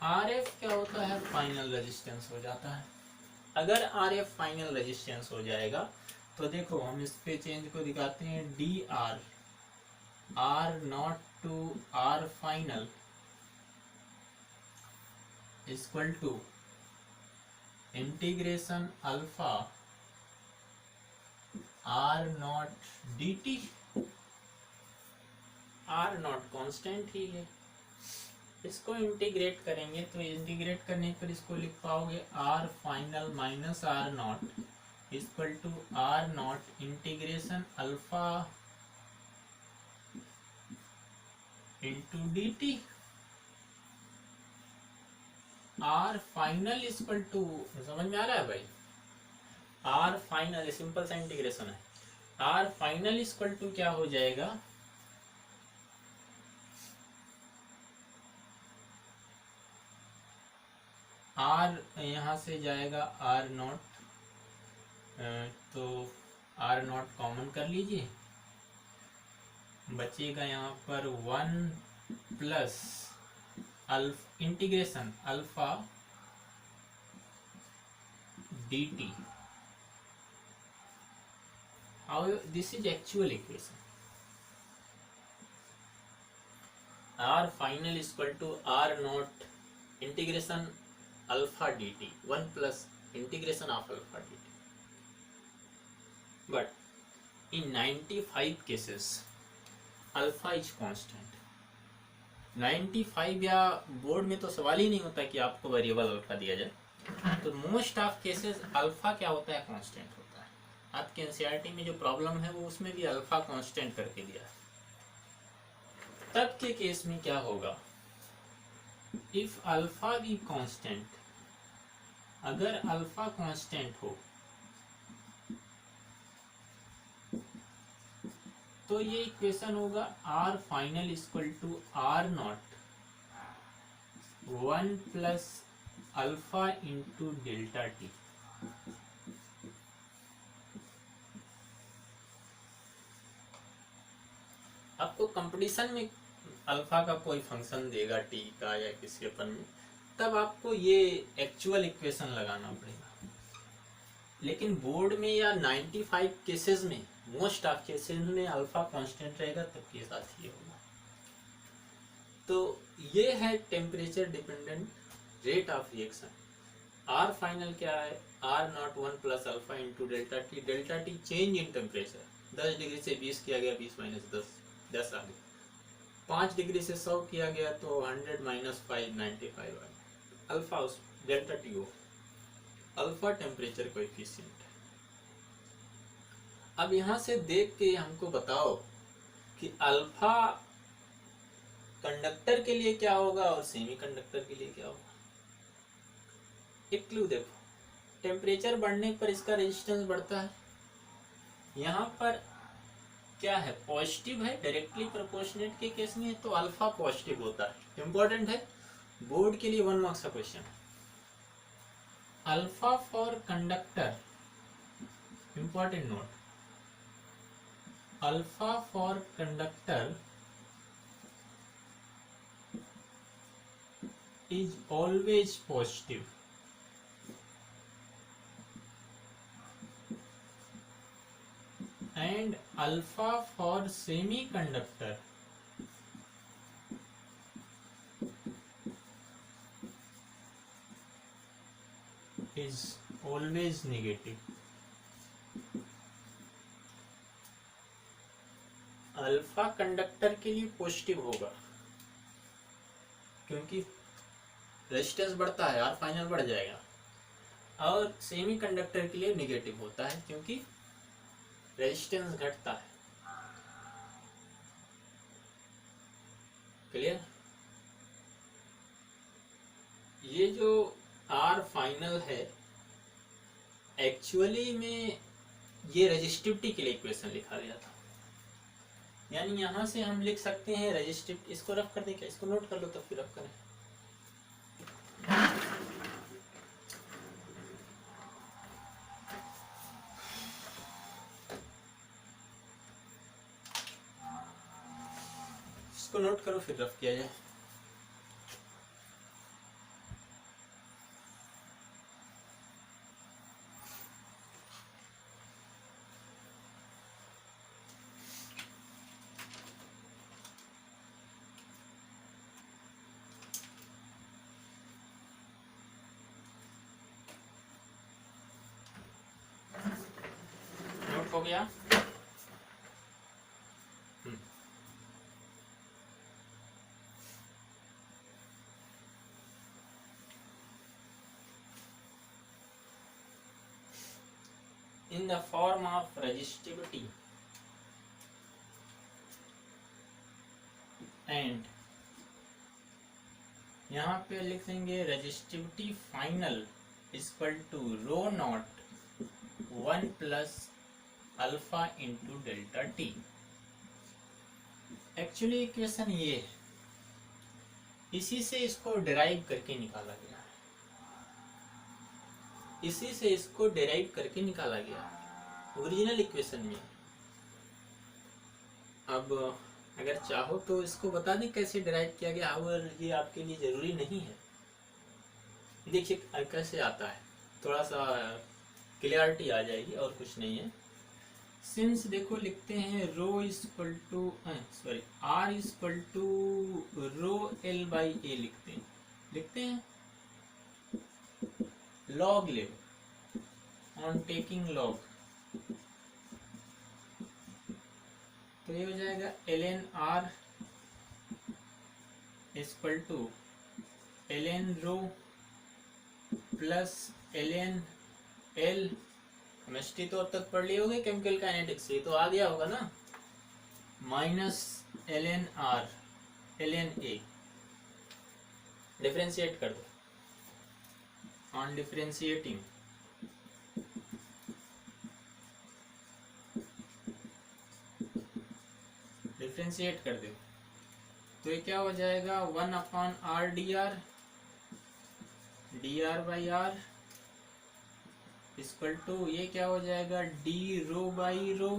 RF क्या होता है, फाइनल रेजिस्टेंस हो जाता है। अगर RF फाइनल रेजिस्टेंस हो जाएगा तो देखो हम इस पे चेंज को दिखाते हैं, DR R not to R final equal to integration alpha R not dt। R not constant ही है, इसको इंटीग्रेट करेंगे तो इंटीग्रेट करने पर इसको लिख पाओगे R final minus R not equal to R not integration alpha into dt। R final equal to, समझ में आ रहा है भाई, R फाइनल सिंपल सा इंटीग्रेशन है, R फाइनल इक्वल टू क्या हो जाएगा, R यहाँ से जाएगा R नॉट, तो R नॉट कॉमन कर लीजिए, बचेगा यहाँ पर 1 plus integration alpha dt। However, this is actual equation। R final is equal to R naught integration alpha dt, 1 plus integration of alpha dt। But in 95 cases, alpha is constant। 95 या बोर्ड में तो सवाल ही नहीं होता कि आपको वेरिएबल अल्फा दिया जाए, तो मोस्ट ऑफ केसेस अल्फा क्या होता है, कांस्टेंट होता है। आपके एनसीईआरटी में जो प्रॉब्लम है वो उसमें भी अल्फा कांस्टेंट करके दिया है। तब के केस में क्या होगा, इफ अल्फा भी कांस्टेंट, अगर अल्फा कांस्टेंट हो तो ये इक्वेशन होगा R final equal to R not 1 plus alpha into delta T. आपको कंपटीशन में अल्फा का कोई फंक्शन देगा टी का या किसी अपन में, तब आपको ये एक्चुअल इक्वेशन लगाना पड़ेगा। लेकिन बोर्ड में या 95 केसेस में, मोस्ट ऑफ केसेस में अल्फा कांस्टेंट रहेगा, तब के साथ ये होगा। तो ये है temperature dependent rate of reaction. R final क्या है, R not 1 plus alpha into delta T. Delta T change in temperature, 10 degree से 20 किया गया, 20 माइनस 10 आ गया। 5 डिग्री से 100 किया गया तो 100 माइनस 5 95 आ गया। अल्फा उस डेल्टा टी हो, अल्फा टेम्परेचर कोएफिशिएंट। अब यहाँ से देख के हमको बताओ कि अल्फा कंडक्टर के लिए क्या होगा और सेमीकंडक्टर के लिए क्या होगा। एक क्लू देखो, टेम्परेचर बढ़ने पर इसका रेजिस्टेंस बढ़ता है। यहाँ पर क्या है, पॉजिटिव है, डायरेक्टली प्रोपोर्शनेट के केस में तो अल्फा पॉजिटिव होता है। इंपॉर्टेंट है, बोर्ड के लिए 1 मार्क्स का question. Alpha for conductor important note, alpha for conductor is always positive and alpha for semiconductor is always negative. Alpha conductor के लिए पॉजिटिव होगा क्योंकि रेजिस्टेंस बढ़ता है, आर फाइनल बढ़ जाएगा, और सेमी कंडक्टर के लिए नेगेटिव होता है क्योंकि रेजिस्टेंस घटता है। क्लियर? ये जो आर फाइनल है एक्चुअली में ये रेजिस्टिविटी के लिए इक्वेशन लिखा गया था, यानी यहां से हम लिख सकते हैं रेजिस्टिव। इसको रफ कर दें क्या? इसको नोट कर लो तब फिर रफ करें। इसको नोट करो फिर रफ किया जाए। हो गया? In the form of resistivity and यहाँ पे लिख देंगे resistivity final equal to rho not 1 plus alpha into delta T. Actually equation ये है, इसी से इसको डिराइव करके निकाला गया है, इसी से इसको डिराइव करके निकाला गया ओरिजिनल इक्वेशन में। अब अगर चाहो तो इसको बता दें कैसे डिराइव किया गया, और ये आपके लिए जरूरी नहीं है। देखिए कैसे आता है, थोड़ा सा क्लियरिटी आ जाएगी और कुछ नहीं है। सिंस देखो लिखते हैं rho equal to R equal to rho L by A लिखते हैं लॉग लेव ऑन टेकिंग लॉग, तो ये हो जाएगा ln r equal to ln rho plus ln l। Chemistry तो अब तक पढ़ लिए होंगे केमिकल काइनेटिक्स से, तो आ गया होगा ना, minus ln r ln a। Differentiate कर दो, ऑन डिफरेंशिएटिंग डिफरेंशिएट कर दो तो ये क्या हो जाएगा 1 upon r dr by r equal to ये क्या हो जाएगा d rho by rho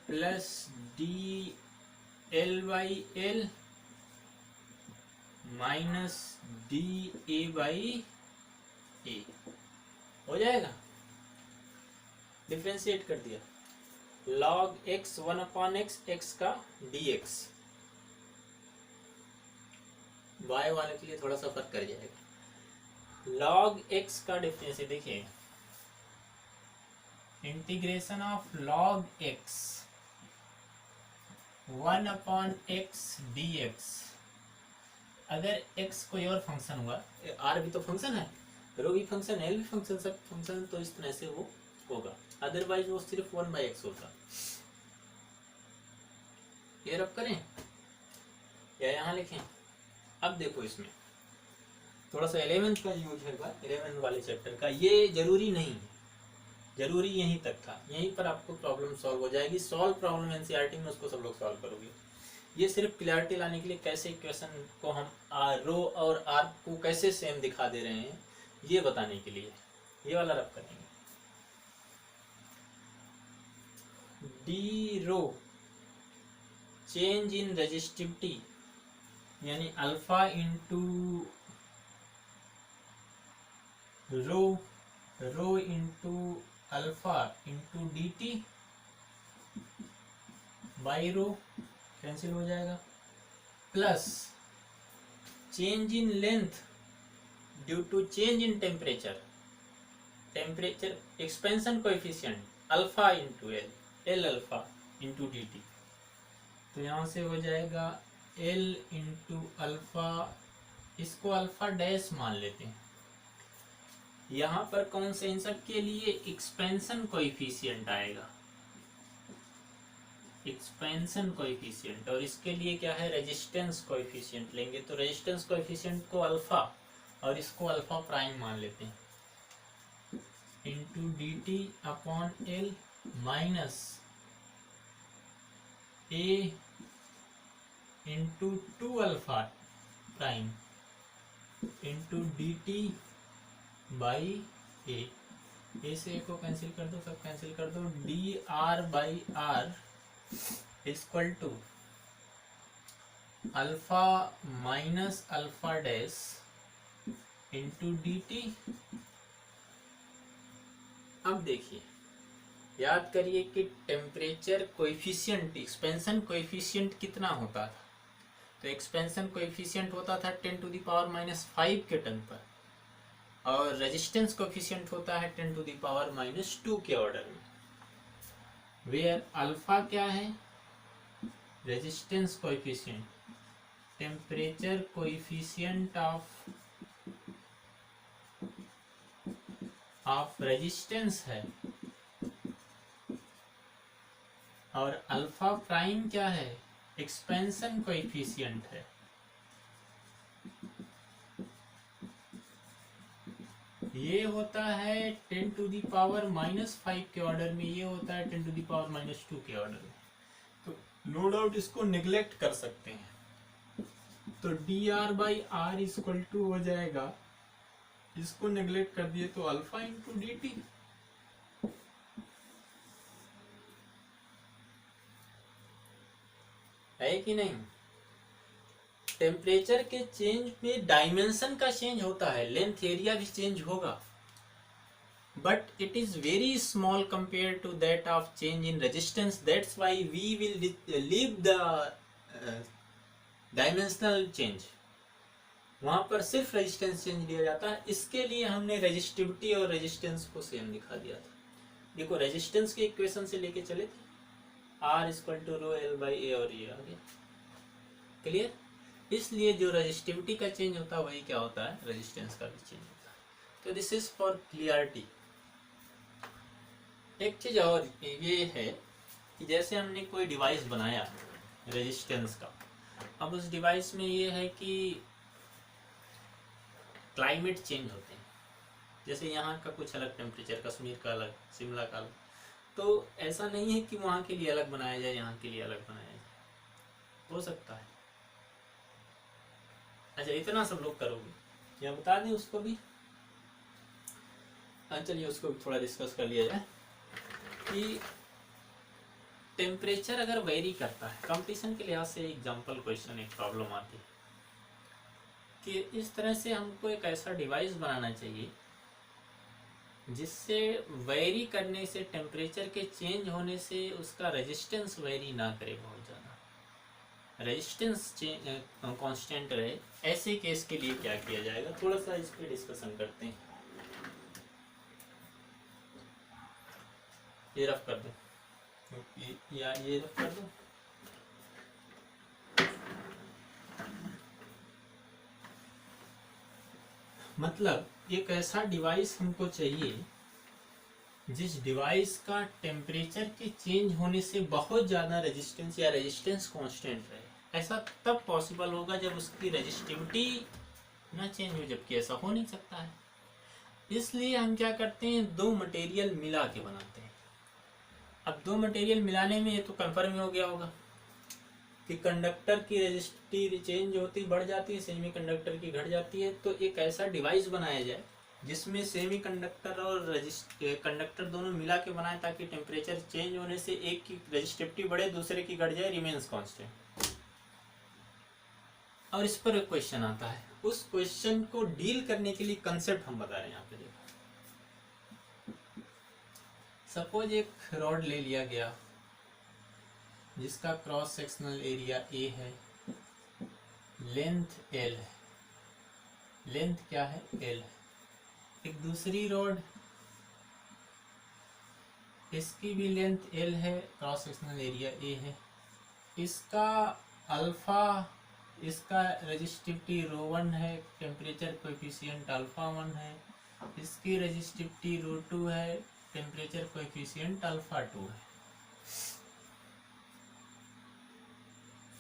plus D L by L minus D A by A हो जाएगा। डिफरेंशिएट कर दिया, log x 1 अपॉन x का dx, y वाले के लिए थोड़ा सा फर्क कर जाएगा। log x का डिफरेंशिएट देखिए, integration of log x 1 upon x dx। अगर x कोई और फंक्शन हुआ, r भी तो फंक्शन है, रो भी फंक्शन, l भी फंक्शन, सब फंक्शन, तो इस तरह से वो होगा, अदरवाइज वो सिर्फ 1 बाई x होता। ये रब करें या यहाँ लिखें? अब देखो इसमें थोड़ा सा 11th का यूज है, 11th वाले चैप्टर का, ये जरूरी नहीं है, जरूरी यहीं तक था, यहीं पर आपको प्रॉब्लम सॉल्व हो जाएगी। सॉल्व प्रॉब्लम एनसीईआरटी में उसको सब लोग सॉल्व करोगे। ये सिर्फ क्लैरिटी लाने के लिए कैसे इक्वेशन को हम रो और आर को कैसे सेम दिखा दे रहे हैं ये बताने के लिए, ये वाला रब करेंगे। D rho change in resistivity यानी alpha into rho into alpha into D t by rho cancel हो जाएगा, plus change in length due to change in temperature expansion coefficient alpha into L alpha into D t. तो यहाँ से हो जाएगा L इंटू अल्फा, इसको अल्फा डैश मान लेते हैं। यहाँ पर कौन से इन सब के लिए एक्सपेंशन कोएफिशिएंट आएगा, एक्सपेंशन कोएफिशिएंट, और इसके लिए क्या है रेजिस्टेंस कोएफिशिएंट लेंगे। तो रेजिस्टेंस कोएफिशिएंट को अल्फा और इसको अल्फा प्राइम मान लेते हैं into D t upon L minus A into 2 alpha prime into D t by A से ए को कैंसिल कर दो, सब कैंसिल कर दो, D R by R equal to alpha minus alpha dash into D T. अब देखिए, याद करिए कि टेम्परेचर कोएफिशिएंट एक्सपेंशन कोएफिशिएंट कितना होता था। तो एक्सपेंशन कोएफिशिएंट होता था 10⁻⁻5 के टर्म पर, और रेजिस्टेंस कोएफिशिएंट होता है 10⁻⁻2 के ऑर्डर में। वेयर अल्फा क्या है, resistance coefficient, temperature coefficient of resistance है, और अल्फा प्राइम क्या है, एक्सपेंशन कोएफिशिएंट है। ये होता है 10⁻⁻5 के ऑर्डर में, ये होता है 10⁻⁻2 के ऑर्डर में। तो नो डाउट इसको निगलेक्ट कर सकते हैं। तो D R by R equal to हो जाएगा, इसको निगलेक्ट कर दिए तो अल्फा इंटू डी टी। है कि नहीं। टेम्परेचर के चेंज में डायमेंशन का चेंज होता है, लेंथ एरिया भी चेंज होगा, but it is very small compare to that of change in resistance. That's why we will leave the dimensional change, वहां पर सिर्फ रेजिस्टेंस चेंज लिया जाता है। इसके लिए हमने रेजिस्टिविटी और रेजिस्टेंस को सेम दिखा दिया था। देखो रेजिस्टेंस के इक्वेशन से लेके चले थे, R equal to rho L by ए, और ये आ गया क्लियर। इसलिए जो रेजिस्टिविटी का चेंज होता है वही क्या होता है, रेजिस्टेंस का भी चेंज होता है। तो दिस इज फॉर क्लियरिटी। एक चीज और ये है कि जैसे हमने कोई डिवाइस बनाया रेजिस्टेंस का, अब उस डिवाइस में ये है कि क्लाइमेट चेंज होते हैं, जैसे यहाँ का कुछ अलग टेम्परेचर, कश्मीर का अलग, शिमला का अलग। तो ऐसा नहीं है कि वहाँ के लिए अलग बनाया जाए, यहाँ के लिए अलग बनाया जाए, हो सकता है। अच्छा इतना सब लोग करोगे, या बता दें उसको भी। चलिए उसको भी थोड़ा डिस्कस कर लिया जाए कि टेम्परेचर अगर वेरी करता है, कंपटीशन के लिहाज से एग्जांपल क्वेश्चन एक प्रॉब्लम आती है कि इस तरह से हमको एक ऐसा डिवाइस बनाना चाहिए जिससे वेरी करने से, टेम्परेचर के चेंज होने से उसका रेजिस्टेंस वेरी ना करे बहुत ज़्यादा, रेजिस्टेंस कांस्टेंट रहे। ऐसे केस के लिए क्या किया जाएगा, थोड़ा सा इस पर डिस्कशन करते हैं। ये रफ कर दो, या ये रफ कर दो। मतलब एक ऐसा डिवाइस हमको चाहिए जिस डिवाइस का टेम्परेचर के चेंज होने से बहुत ज़्यादा रेजिस्टेंस या रेजिस्टेंस कांस्टेंट रहे। ऐसा तब पॉसिबल होगा जब उसकी रेजिस्टिविटी ना चेंज हो, जबकि ऐसा हो नहीं सकता है। इसलिए हम क्या करते हैं, दो मटेरियल मिला के बनाते हैं। अब दो मटेरियल मिलाने में ये तो कंफर्म हो गया होगा कि कंडक्टर की रेजिस्टिविटी चेंज होती बढ़ जाती है, सेमी कंडक्टर की घट जाती है। तो एक ऐसा डिवाइस बनाया जाए जिसमें सेमी कंडक्टर और कंडक्टर दोनों मिला के बनाए ताकि टेम्परेचर चेंज होने से एक की रजिस्टिविटी बढ़े दूसरे की घट जाए, रिमेन्स कांस्टेंट। और इस पर एक क्वेश्चन आता है, उस क्वेश्चन को डील करने के लिए कंसेप्ट हम बता रहे हैं यहाँ पे। देखो सपोज एक रॉड ले लिया गया जिसका क्रॉस सेक्शनल एरिया ए है, लेंथ एल है, लेंथ क्या है, एल है। एक दूसरी रॉड, इसकी भी लेंथ एल है, क्रॉस सेक्शनल एरिया ए है, इसका अल्फा, इसका रेजिस्टिविटी ρ1 है, टेम्परेचर कोएफिशिएंट अल्फा 1 है, इसकी रेजिस्टिविटी ρ2 है, टेम्परेचर कोएफिशिएंट अल्फा 2 है।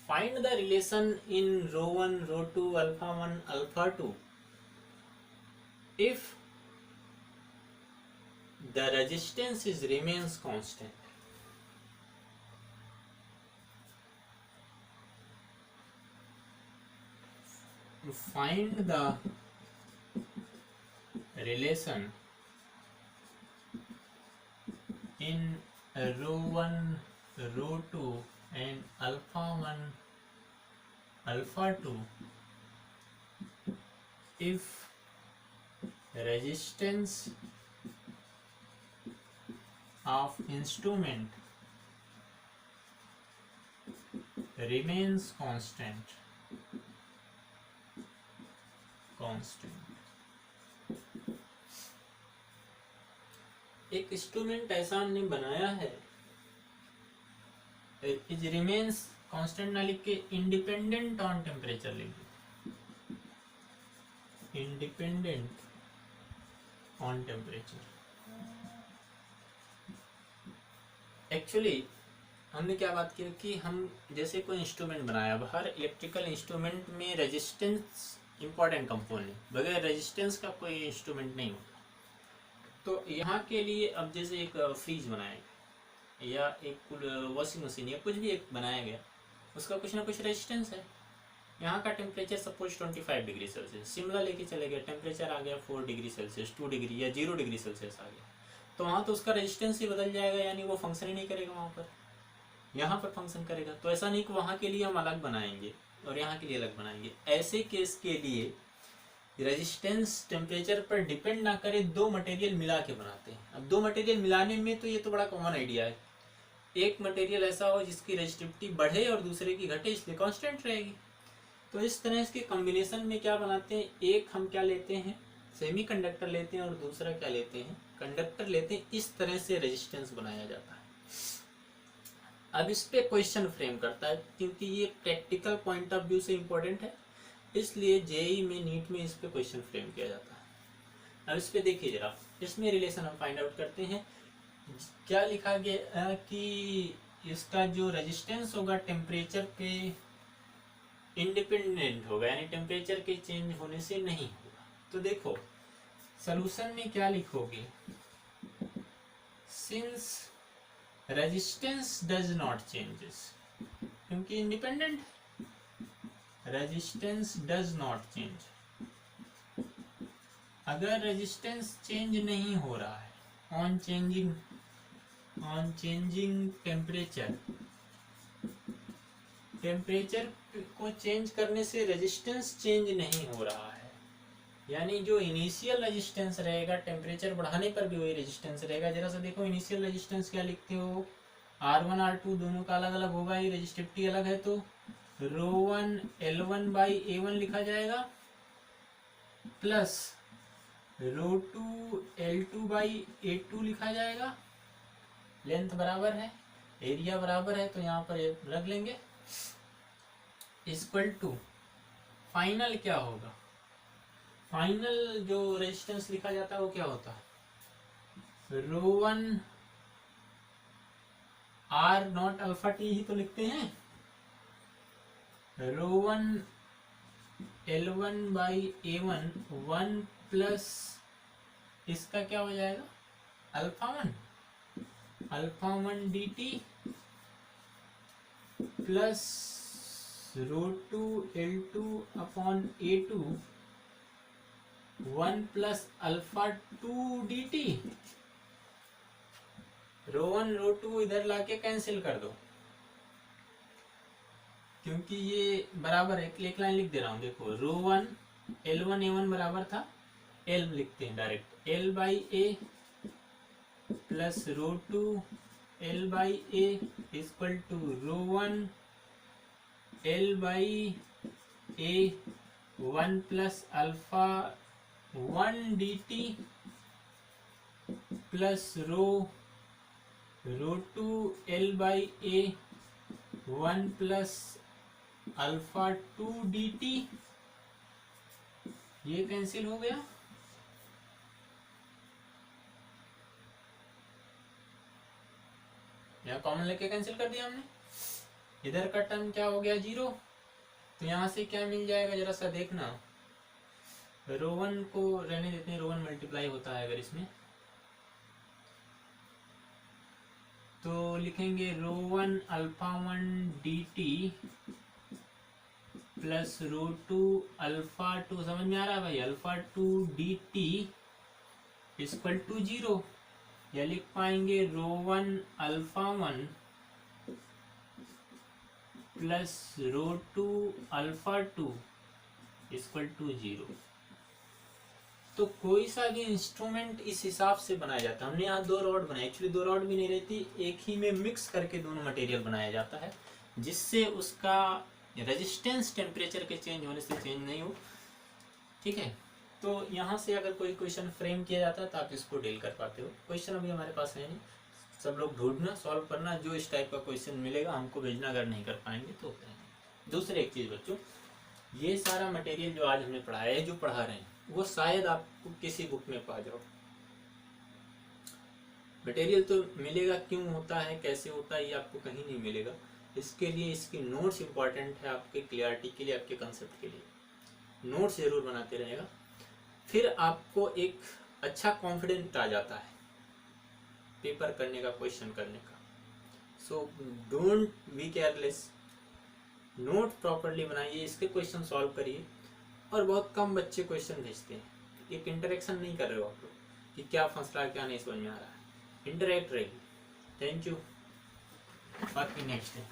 Find the relation in ρ1 ρ2 alpha 1 alpha 2 if the resistance is remains constant. Find the relation in ρ1 ρ2 and alpha 1 alpha 2 if resistance of instrument remains constant. एक इंस्ट्रूमेंट ऐसा हमने बनाया है, इज रिमेन्स कांस्टेंट ना लिख के इंडिपेंडेंट ऑन टेम्परेचर लिख दो, इंडिपेंडेंट ऑन टेम्परेचर। एक्चुअली हमने क्या बात की कि हम जैसे कोई इंस्ट्रूमेंट बनाया, अब हर इलेक्ट्रिकल इंस्ट्रूमेंट में रेजिस्टेंस इंपॉर्टेंट कंपोनेंट, बगैर रेजिस्टेंस का कोई इंस्ट्रूमेंट नहीं होता। तो यहाँ के लिए अब जैसे एक फ्रीज बनाया या एक वॉशिंग मशीन या कुछ भी एक बनाया गया, उसका कुछ ना कुछ रेजिस्टेंस है। यहाँ का temperature suppose 25 degree Celsius, Shimla लेके चले गए, टेम्परेचर आ गया 4 डिग्री सेल्सियस, 2 डिग्री या 0 डिग्री सेल्सियस आ गया, तो वहाँ तो उसका रेजिस्टेंस ही बदल जाएगा, यानी वो फंक्शन ही नहीं करेगा वहाँ पर, यहाँ पर फंक्शन करेगा। तो ऐसा नहीं कि वहाँ के लिए हम अलग बनाएंगे और यहाँ के लिए अलग बनाएंगे। ऐसे केस के लिए रेजिस्टेंस टेम्परेचर पर डिपेंड ना करे, दो मटेरियल मिला के बनाते हैं। अब दो मटेरियल मिलाने में तो ये तो बड़ा कॉमन आइडिया है, एक मटेरियल ऐसा हो जिसकी रेजिस्टिविटी बढ़े और दूसरे की घटे, इसलिए कांस्टेंट रहेगी। तो इस तरह इसके कॉम्बिनेशन में क्या बनाते हैं, एक हम क्या लेते हैं, सेमी कंडक्टर लेते हैं और दूसरा क्या लेते हैं, कंडक्टर लेते हैं। इस तरह से रेजिस्टेंस बनाया जाता है। अब इस पे क्वेश्चन फ्रेम करता है, क्योंकि ये प्रैक्टिकल पॉइंट ऑफ व्यू से इम्पोर्टेंट है, इसलिए जेई में, नीट में इस पे क्वेश्चन फ्रेम किया जाता है। अब इस पे देखिए जरा, इसमें रिलेशन हम फाइंड आउट करते हैं। क्या लिखा गया कि इसका जो रेजिस्टेंस होगा टेम्परेचर पे इंडिपेंडेंट होगा, यानी टेम्परेचर के चेंज होने से नहीं होगा। तो देखो सॉल्यूशन में क्या लिखोगे, since resistance does not changes, क्योंकि independent, resistance does not change. अगर रेजिस्टेंस चेंज नहीं हो रहा है ऑन चेंजिंग टेम्परेचर, टेम्परेचर को चेंज करने से रेजिस्टेंस चेंज नहीं हो रहा है, यानी जो इनिशियल रेजिस्टेंस रहेगा टेम्परेचर बढ़ाने पर भी वही रेजिस्टेंस रहेगा। जरा सा देखो इनिशियल रेजिस्टेंस क्या लिखते हो, R1 R2 दोनों का अलग अलग होगा, ये रेजिस्टिविटी अलग है, तो ρ1 L1 बाई A1 लिखा जाएगा, प्लस ρ2 L2 बाई A2 लिखा जाएगा। लेंथ बराबर है, एरिया बराबर है, तो यहाँ पर रख लेंगे, इक्वल टू फाइनल क्या होगा, फाइनल जो रेजिस्टेंस लिखा जाता है वो क्या होता है, ρ1 R नॉट अल्फा टी ही तो लिखते हैं, ρ1 L1 बाई A1 1 प्लस इसका क्या हो जाएगा, alpha 1 dt plus ρ2 L2 upon A2 1 plus alpha 2 dt। Rho 1 rho 2 इधर लाके कैंसिल कर दो, क्योंकि ये बराबर है। एक लाइन लिख दे रहा हूं, देखो रो 1 L1 A1 बराबर था, L लिखते हैं direct, L by A plus rho 2 L by A equal to rho 1 L by A 1 plus alpha 1 dt plus rho 2 L by A 1 plus alpha 2 dt। ये कैंसिल हो गया। यहाँ कॉमन लेके कैंसिल कर दिया हमने। इधर का टर्म क्या हो गया, 0। तो यहाँ से क्या मिल जाएगा, जरा सा देखना। रो 1 को रहने देते हैं, रो 1 मल्टीप्लाई होता है अगर इसमें, तो लिखेंगे रो 1 alpha 1 dt plus rho 2 alpha 2, समझ में आ रहा है भाई, अल्फा 2 dt इक्वल टू 0। या लिख पाएंगे rho 1 alpha 1 plus rho 2 alpha 2 equal to 0। तो कोई सा भी इंस्ट्रूमेंट इस हिसाब से बनाया जाता है। हमने यहाँ 2 रॉड बनाए, एक्चुअली 2 रॉड भी नहीं रहती, एक ही में मिक्स करके दोनों मटेरियल बनाया जाता है, जिससे उसका रेजिस्टेंस टेम्परेचर के चेंज होने से चेंज नहीं हो। ठीक है, तो यहाँ से अगर कोई क्वेश्चन फ्रेम किया जाता है तो आप इसको डील कर पाते हो। क्वेश्चन अभी हमारे पास है नहीं, सब लोग ढूंढना, सॉल्व करना, जो इस टाइप का क्वेश्चन मिलेगा हमको भेजना, अगर नहीं कर पाएंगे तो करेंगे। दूसरी एक चीज़ बच्चों, ये सारा मटेरियल जो आज हमने पढ़ाया है, जो पढ़ा रहे हैं, वो शायद आपको किसी बुक में पा जाओ। मटेरियल तो मिलेगा, क्यों होता है, कैसे होता है, ये आपको कहीं नहीं मिलेगा। इसके लिए इसकी नोट्स इंपॉर्टेंट है, आपके क्लियरिटी के लिए, आपके कंसेप्ट के लिए नोट्स जरूर बनाते रहेगा। फिर आपको एक अच्छा कॉन्फिडेंट आ जाता है पेपर करने का, क्वेश्चन करने का। So don't be careless, note properly बनाइए, इसके क्वेश्चन सॉल्व करिए। और बहुत कम बच्चे क्वेश्चन भेजते हैं, एक इंटरेक्शन नहीं कर रहे हो आप लोग कि क्या फंस रहा है, क्या नहीं समझ में आ रहा है। इंटरेक्ट रहिए। थैंक यू, बाकी नेक्स्ट है।